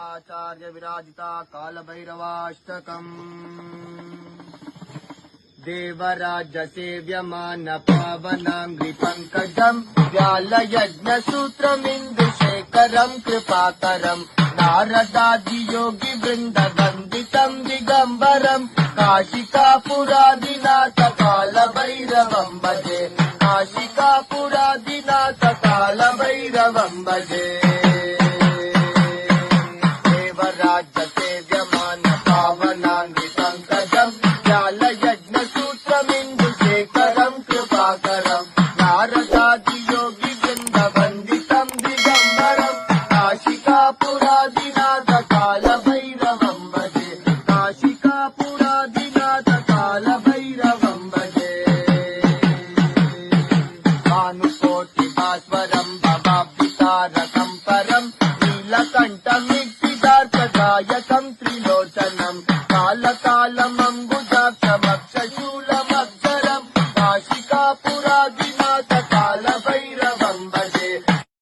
आचार्य विराजिता कालभैरवाष्टकम् देवराज सेव्यमान पावनाङ्घ्रिपङ्कजम् व्यालयज्ञसूत्रमिन्दुशेखरम् कृपाकरम् नारदादियोगि वृन्दवन्दितम् दिगम्बरम् काशिकापुरादिनाथ कालभैरवम् भजे काशिकापुरादिनाथ कालभैरवम् भजे राज्य सेव्यमान पावनाङ्घ्रिपङ्कजम् व्यालयज्ञसूत्रमिन्दुशेखरम् कृपाकरम् नारदादियोगि वृन्दवन्दितम् दिगम्बरम् काशिकापुरादिनाथ कालभैरवम् भजे काशिकापुरादिनाथ कालभैरवम् भजे भानुकोटिभास्वरम् भवाब्धितारकम् परम् नीलकण्ठमित्तिदार्कदायकम् त्रिलोचनम् कालकालमम्बुजाक्षमक्षशू